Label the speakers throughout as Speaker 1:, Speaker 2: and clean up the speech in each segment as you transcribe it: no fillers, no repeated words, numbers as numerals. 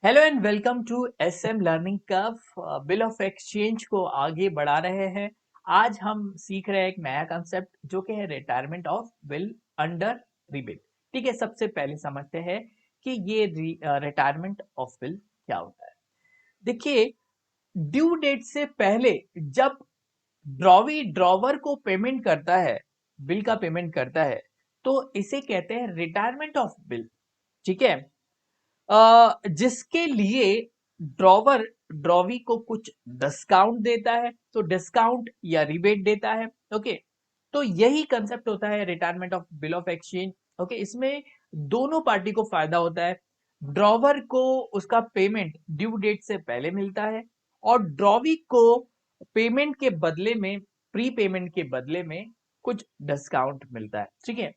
Speaker 1: Hello and welcome to SM learning curve. Bill of exchange को आगे बढ़ा रहे हैं। आज हम सीख रहे हैं एक नया कंसेप्ट जो कि है retirement of bill under rebate. ठीक है, सबसे पहले समझते हैं कि ये रिटायरमेंट ऑफ बिल क्या होता है। देखिए, ड्यू डेट से पहले जब ड्रॉवी ड्रॉवर को पेमेंट करता है, बिल का पेमेंट करता है, तो इसे कहते हैं रिटायरमेंट ऑफ बिल। ठीक है, जिसके लिए ड्रॉवर ड्रॉवी को कुछ डिस्काउंट देता है, तो डिस्काउंट या रिबेट देता है। ओके, तो यही कंसेप्ट होता है retirement of bill of exchange. Okay, इसमें दोनों पार्टी को फायदा होता है। ड्रॉवर को उसका पेमेंट ड्यू डेट से पहले मिलता है और ड्रॉवी को पेमेंट के बदले में, प्री पेमेंट के बदले में कुछ डिस्काउंट मिलता है। ठीक है,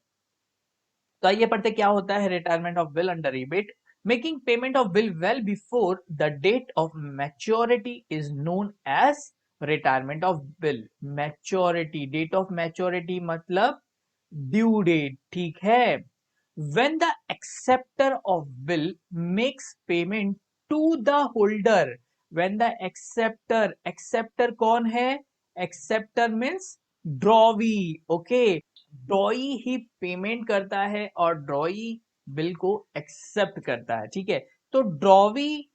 Speaker 1: तो आइए पढ़ते क्या होता है retirement of bill under rebate. Making payment of bill well before the date of maturity is known as retirement of bill. Maturity, date of maturity मतलब ड्यू डेट। ठीक है, when the acceptor of bill makes payment to the holder, when the acceptor कौन है? acceptor means drawee. Okay, drawee ही payment करता है और ड्रॉई bill को एक्सेप्ट करता है। ठीक है, तो ड्रॉवी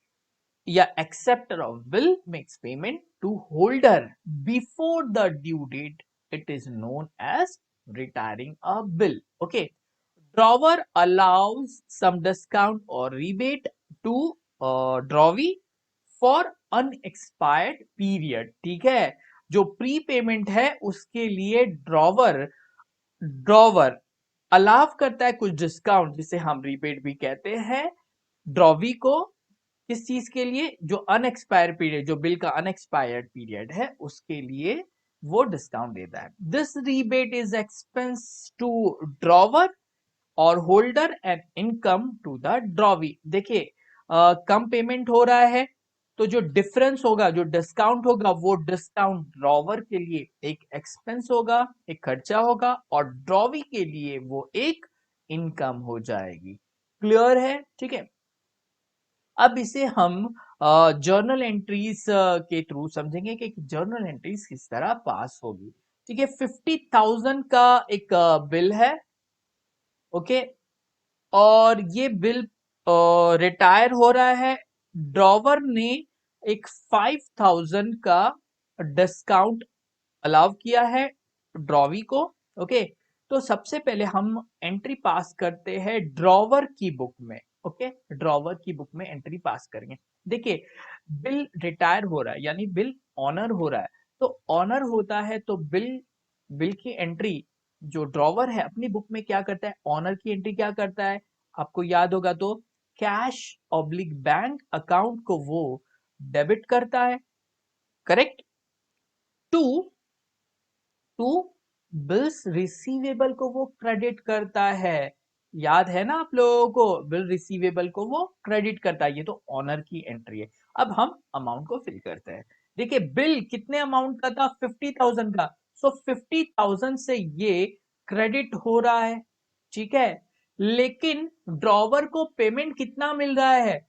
Speaker 1: या acceptor of bill makes payment to holder before the due date, it is known as retiring a bill. Okay, drawer allows some discount or rebate to drawee for unexpired period। ठीक है, जो pre payment है उसके लिए drawer drawer अलाव करता है कुछ डिस्काउंट, जिसे हम रीबेट भी कहते हैं, ड्रॉवी को। किस चीज के लिए? जो अनएक्सपायर्ड पीरियड, जो बिल का अनएक्सपायर्ड पीरियड है उसके लिए वो डिस्काउंट देता है। This rebate is expense to drawer और holder and income to the drawee. देखिए, कम पेमेंट हो रहा है तो जो डिफरेंस होगा, जो डिस्काउंट होगा, वो डिस्काउंट ड्रॉवर के लिए एक एक्सपेंस होगा, एक खर्चा होगा, और ड्रॉवी के लिए वो एक इनकम हो जाएगी। क्लियर है? ठीक है, अब इसे हम जर्नल एंट्रीज के थ्रू समझेंगे कि जर्नल एंट्रीज किस तरह पास होगी। ठीक है, 50,000 का एक बिल है। ओके, और ये बिल रिटायर हो रहा है। ड्रॉवर ने एक 5,000 का डिस्काउंट अलाउ किया है ड्रॉवी को। ओके, तो सबसे पहले हम एंट्री पास करते हैं ड्रॉवर की बुक में। ओके, ड्रॉवर की बुक में एंट्री पास करेंगे। देखिए, बिल रिटायर हो रहा है यानी बिल ऑनर हो रहा है, तो ऑनर होता है तो बिल बिल की एंट्री जो ड्रॉवर है अपनी बुक में क्या करता है? ऑनर की एंट्री क्या करता है? आपको याद होगा तो कैश ऑब्लिक बैंक अकाउंट को वो डेबिट करता है। Correct. To to bills receivable को वो क्रेडिट करता है। याद है ना आप लोगों को? बिल रिसीवेबल को वो क्रेडिट करता है। ये तो ऑनर की एंट्री है। अब हम अमाउंट को फिल करते हैं। देखिए, बिल कितने अमाउंट का था? 50,000 का। सो 50,000 से ये क्रेडिट हो रहा है। ठीक है, लेकिन ड्रॉवर को पेमेंट कितना मिल रहा है?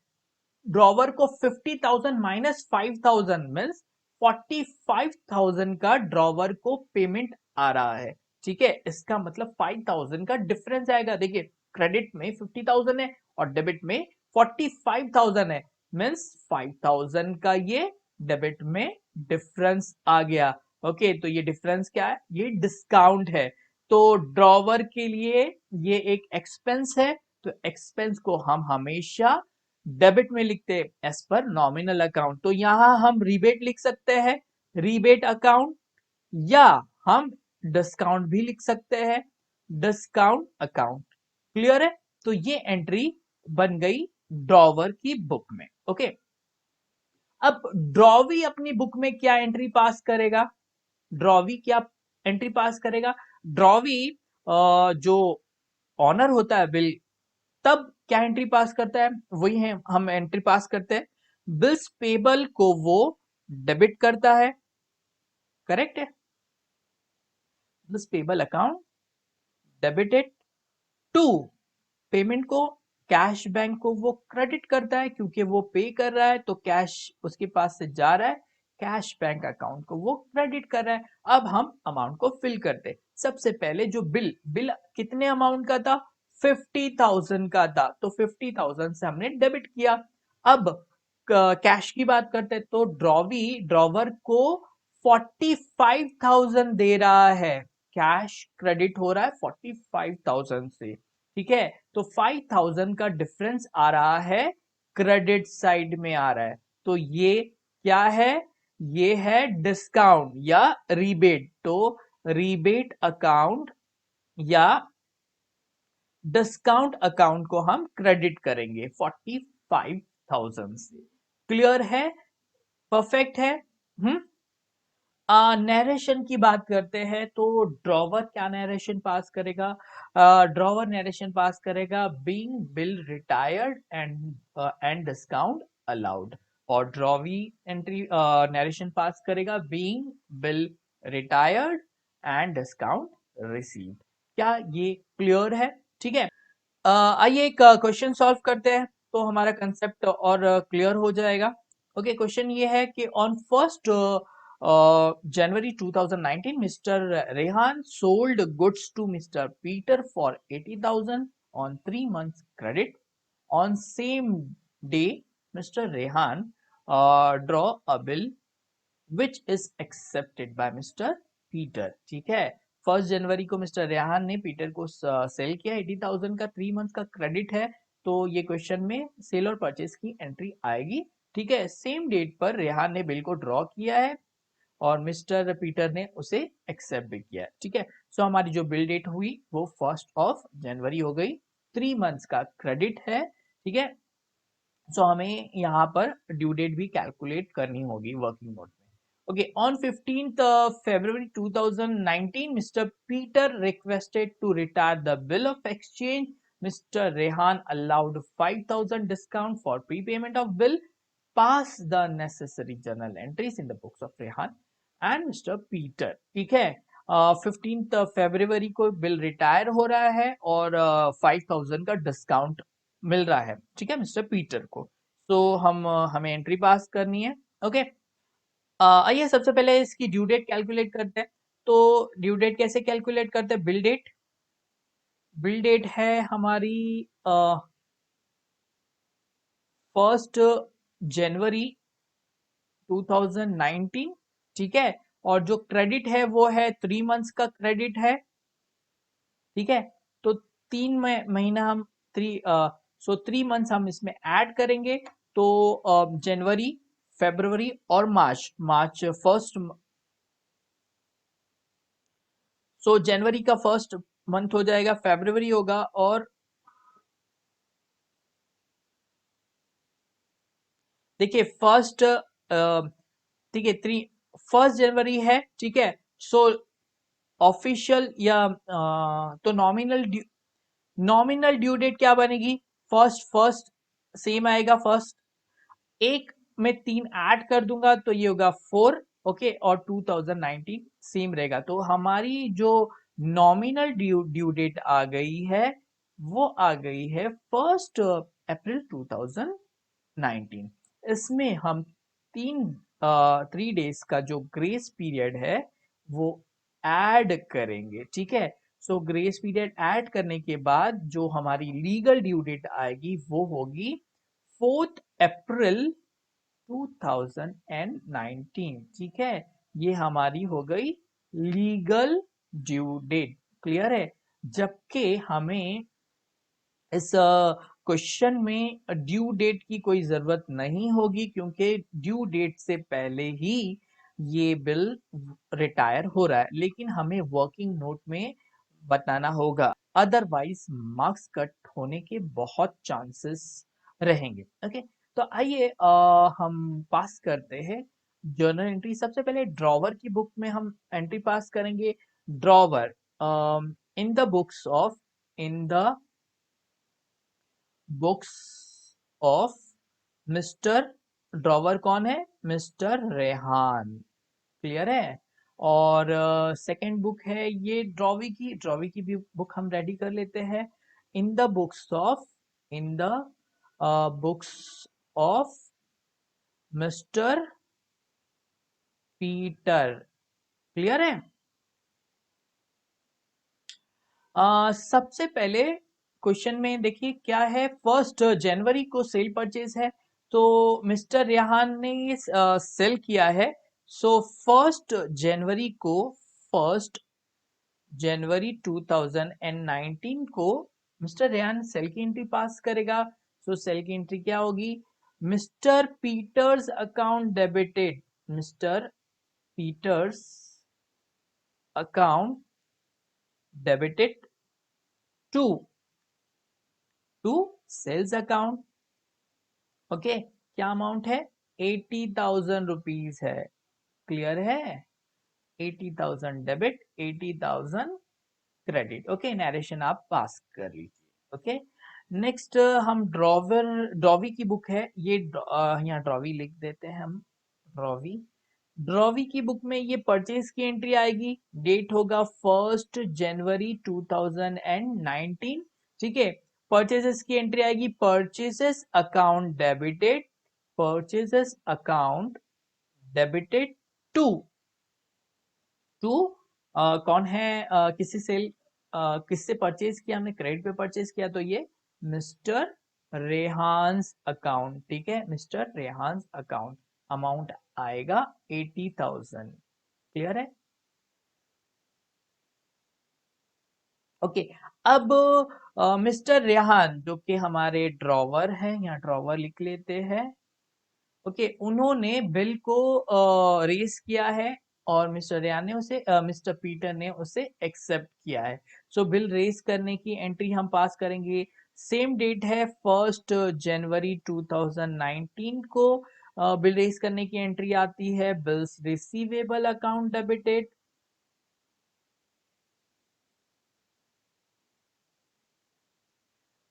Speaker 1: ड्रॉवर को 50,000 माइनस 5,000 मीन्स 45,000 का ड्रॉवर को पेमेंट आ रहा है। ठीक है, इसका मतलब 5,000 का डिफरेंस आएगा। देखिए, क्रेडिट में 50,000 है और डेबिट में 45,000 है, मीन्स 5,000 का ये डेबिट में डिफरेंस आ गया। ओके, तो ये डिफरेंस क्या है? ये डिस्काउंट है। तो ड्रॉवर के लिए ये एक एक्सपेंस है, तो एक्सपेंस को हम हमेशा डेबिट में लिखते हैं एज पर नॉमिनल अकाउंट। तो यहां हम रिबेट लिख सकते हैं, रिबेट अकाउंट, या हम डिस्काउंट भी लिख सकते हैं, डिस्काउंट अकाउंट। क्लियर है? तो ये एंट्री बन गई ड्रॉवर की बुक में। ओके, अब ड्रॉवी अपनी बुक में क्या एंट्री पास करेगा? ड्रॉवी क्या एंट्री पास करेगा? ड्रॉवी जो ऑनर होता है बिल, तब क्या एंट्री पास करता है? वही है, हम एंट्री पास करते हैं, बिल्स पेबल को वो डेबिट करता है। करेक्ट है, bills payable account debited to payment को कैश बैंक को वो क्रेडिट करता है क्योंकि वो पे कर रहा है, तो कैश उसके पास से जा रहा है, कैश बैंक अकाउंट को वो क्रेडिट कर रहा है। अब हम अमाउंट को फिल करते हैं। सबसे पहले जो बिल बिल कितने अमाउंट का था, 50,000 का था, तो 50,000 से हमने डेबिट किया। अब कैश की बात करते हैं, तो ड्रॉवर को 45,000 दे रहा है, कैश क्रेडिट हो रहा है 45,000 से, ठीक है। तो 5,000 का डिफरेंस आ रहा है, क्रेडिट साइड में आ रहा है, तो ये क्या है, ये है डिस्काउंट या रिबेट। तो रिबेट अकाउंट या डिस्काउंट अकाउंट को हम क्रेडिट करेंगे 45,000 से। क्लियर है, परफेक्ट है। हम्म नरेशन की बात करते हैं, तो ड्रॉवर क्या नरेशन पास करेगा, ड्रॉवर नरेशन पास करेगा being bill retired and discount allowed, और ड्रॉवी एंट्री नरेशन पास करेगा being bill retired and discount received. क्या ये क्लियर है, ठीक है। आइए एक क्वेश्चन सॉल्व करते हैं, तो हमारा कंसेप्ट और क्लियर हो जाएगा। ओके, क्वेश्चन ये है कि on 1st January 2019 mister Rehan sold goods to mister Peter for 80,000 on 3 months credit. On same day mister Rehan draw a bill which is accepted by mister Peter, ठीक है। 1 जनवरी को मिस्टर रेहान ने पीटर को सेल किया, 80,000 का 3 months का क्रेडिट है, तो ये क्वेश्चन में सेल और परचेज की एंट्री आएगी, ठीक है। सेम डेट पर रेहान ने बिल को ड्रॉ किया है और मिस्टर पीटर ने उसे एक्सेप्ट भी किया है, ठीक है। सो हमारी जो बिल डेट हुई वो 1 जनवरी हो गई, 3 months का क्रेडिट है, ठीक है। सो हमें यहाँ पर ड्यू डेट भी कैलकुलेट करनी होगी वर्किंग नोट में। Okay, on 15th February 2019, Mr. Peter requested to retire the bill of exchange. Mr. Rehan allowed 5,000 discount for prepayment of bill. Pass the necessary journal entries in the books of Rehan and Mr. Peter. ठीक है, 15th February को bill retire हो रहा है और 5,000 का discount मिल रहा है, ठीक है, मिस्टर पीटर को। तो हमें एंट्री पास करनी है। ओके, आइए सबसे पहले इसकी ड्यू डेट कैलकुलेट करते हैं। तो ड्यू डेट कैसे कैलकुलेट करते हैं, बिल डेट है हमारी 1 जनवरी 2019, ठीक है। और जो क्रेडिट है वो है 3 months का क्रेडिट है, ठीक है। तो 3 महीना हम 3 months हम इसमें ऐड करेंगे, तो जनवरी, फरवरी और मार्च फर्स्ट, सो जनवरी का फर्स्ट मंथ हो जाएगा, फरवरी होगा, और देखिए फर्स्ट, ठीक है, 1 जनवरी है, ठीक है। सो ऑफिशियल या तो नॉमिनल ड्यू डेट क्या बनेगी, फर्स्ट सेम आएगा, फर्स्ट एक में 3 ऐड कर दूंगा तो ये होगा 4, ओके, और 2019 सेम रहेगा। तो हमारी जो नॉमिनल ड्यू डेट आ गई है वो आ गई है 1 अप्रैल 2019। इसमें हम 3 डेज का जो ग्रेस पीरियड है वो ऐड करेंगे, ठीक है। सो ग्रेस पीरियड ऐड करने के बाद जो हमारी लीगल ड्यू डेट आएगी वो होगी 4 अप्रैल 2019, ठीक है। ये हमारी हो गई लीगल ड्यू डेट, क्लियर है। जबकि हमें इस क्वेश्चन में ड्यू डेट की कोई जरूरत नहीं होगी, क्योंकि ड्यू डेट से पहले ही ये बिल रिटायर हो रहा है, लेकिन हमें वर्किंग नोट में बताना होगा, अदरवाइज मार्क्स कट होने के बहुत चांसेस रहेंगे। ओके, तो आइए हम पास करते हैं जर्नल एंट्री। सबसे पहले ड्रॉवर की बुक में हम एंट्री पास करेंगे। Drawer, in the books of, in the books of mister, drawer कौन है, मिस्टर रेहान, क्लियर है। और सेकंड बुक है ये ड्रॉवी की भी बुक हम रेडी कर लेते हैं। In the books of in the books of mister Peter. Clear है? सबसे पहले क्वेश्चन में देखिए क्या है, 1 जनवरी को सेल परचेज है, तो मिस्टर रेहान ने ये सेल किया है। सो 1 जनवरी को, 1 जनवरी 2019 को मिस्टर रेहान सेल की एंट्री पास करेगा। सो सेल की एंट्री क्या होगी? Mister Peter's account debited, mister Peter's account debited to to sales account. Okay, क्या अमाउंट है? 80,000 रुपीज है। क्लियर है? 80,000 डेबिट, 80,000 क्रेडिट। ओके, नरेशन आप पास कर लीजिए। ओके, नेक्स्ट हम ड्रॉवी की बुक है ये, यहाँ ड्रॉवी लिख देते हैं हम। ड्रॉवी ड्रॉवी की बुक में ये परचेज की एंट्री आएगी, डेट होगा 1 जनवरी 2019। ठीक है, परचेजेस की एंट्री आएगी, purchases account debited, purchases account debited to to कौन है, किसी सेल किससे परचेज किया हमने? क्रेडिट पे परचेज किया, तो ये मिस्टर रेहान्स अकाउंट। ठीक है, मिस्टर रेहान्स अकाउंट, अमाउंट आएगा 80,000। क्लियर है? ओके, अब मिस्टर रेहान जो कि हमारे ड्रॉवर है, यहाँ ड्रॉवर लिख लेते हैं। ओके, उन्होंने बिल को रेस किया है और मिस्टर रेहान ने उसे, मिस्टर पीटर ने उसे एक्सेप्ट किया है। सो बिल रेस करने की एंट्री हम पास करेंगे। सेम डेट है 1 जनवरी 2019 को बिल रेस करने की एंट्री आती है, bills receivable account debited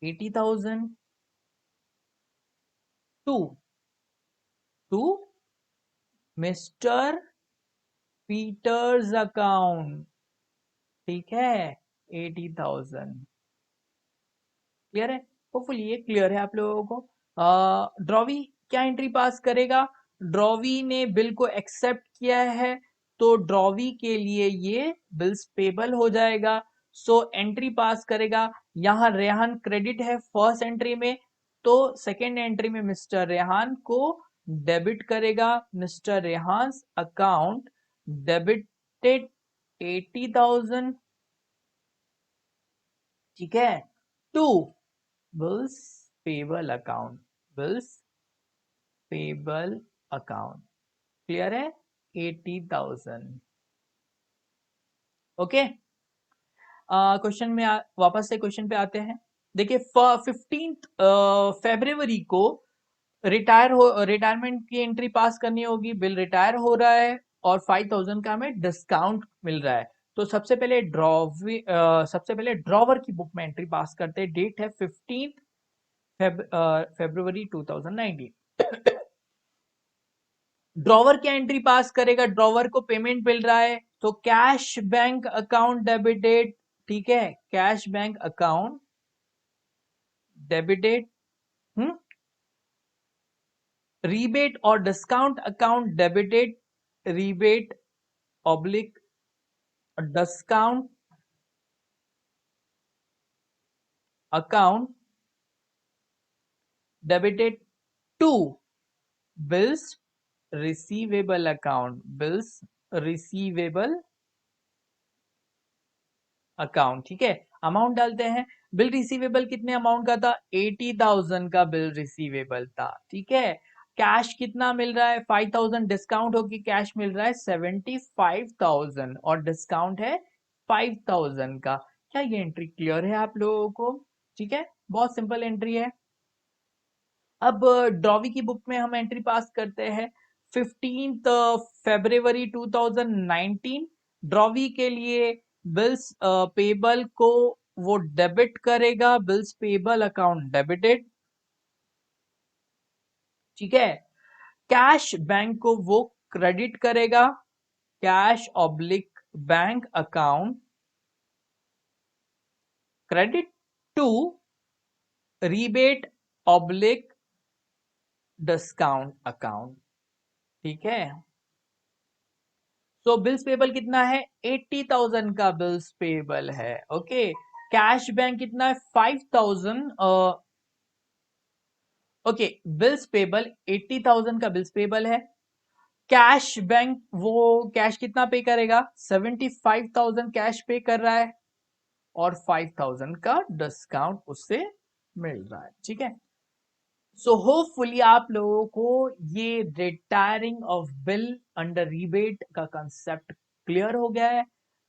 Speaker 1: 80,000 to to mister Peter's account. ठीक है, 80,000। क्लियर है? होपफुली ये क्लियर है आप लोगों को। ड्रॉवी क्या एंट्री पास करेगा? ड्रॉवी ने बिल को एक्सेप्ट किया है, तो ड्रॉवी के लिए ये बिल्स पेबल हो जाएगा। सो एंट्री पास करेगा। यहाँ रेहान क्रेडिट है फर्स्ट एंट्री में, तो सेकेंड एंट्री में मिस्टर रेहान को डेबिट करेगा। Mister Rehan account debited 80,000। ठीक है, to bills payable account, bills payable account. Clear है? 80,000। ओके, क्वेश्चन में वापस से क्वेश्चन पे आते हैं। देखिए 15 फरवरी को रिटायरमेंट की एंट्री पास करनी होगी, बिल रिटायर हो रहा है और 5,000 का हमें डिस्काउंट मिल रहा है। तो सबसे पहले ड्रॉवर की बुक में एंट्री पास करते हैं, डेट है 15 फरवरी 2019। ड्रॉवर क्या एंट्री पास करेगा? ड्रॉवर को पेमेंट मिल रहा है, तो कैश बैंक अकाउंट डेबिटेड। ठीक है, cash bank account debited, rebate और discount account debited, rebate oblique discount account debited to bills receivable account, bills receivable account. ठीक है, अमाउंट डालते हैं। बिल रिसीवेबल कितने अमाउंट का था? 80,000 का बिल रिसीवेबल था। ठीक है, कैश कितना मिल रहा है? 5,000 डिस्काउंट होगी, कैश मिल रहा है 75,000 और डिस्काउंट है 5,000 का। क्या ये एंट्री क्लियर है आप लोगों को? ठीक है, बहुत सिंपल एंट्री है। अब ड्रॉवी की बुक में हम एंट्री पास करते हैं 15 फरवरी 2019। ड्रॉवी के लिए बिल्स पेबल को वो डेबिट करेगा, बिल्स पेबल अकाउंट डेबिटेड। ठीक है, कैश बैंक को वो क्रेडिट करेगा, cash oblique bank account credit to rebate oblique discount account, ठीक है। तो बिल्स पेबल कितना है, 80,000 का बिल्स पेबल है, ओके। कैश बैंक कितना है, 5,000, ओके। बिल्स पेबल 80,000 का बिल्स पेबल है। कैश बैंक वो कैश कितना पे करेगा, 75,000 कैश पे कर रहा है और 5,000 का डिस्काउंट उससे मिल रहा है, ठीक है। सो होपफुली आप लोगों को ये retiring of bill under rebate का कंसेप्ट क्लियर हो गया है।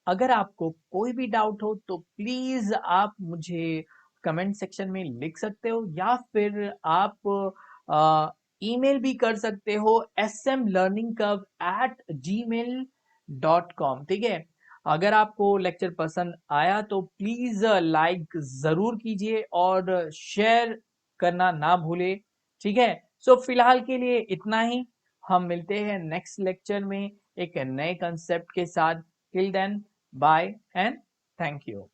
Speaker 1: अगर आपको कोई भी डाउट हो तो प्लीज आप मुझे कमेंट सेक्शन में लिख सकते हो, या फिर आप ईमेल भी कर सकते हो smlearningcurve@gmail.com, ठीक है। अगर आपको लेक्चर पसंद आया तो प्लीज लाइक जरूर कीजिए और शेयर करना ना भूले, ठीक है। सो फिलहाल के लिए इतना ही। हम मिलते हैं नेक्स्ट लेक्चर में एक नए कंसेप्ट के साथ। Till then, bye and thank you.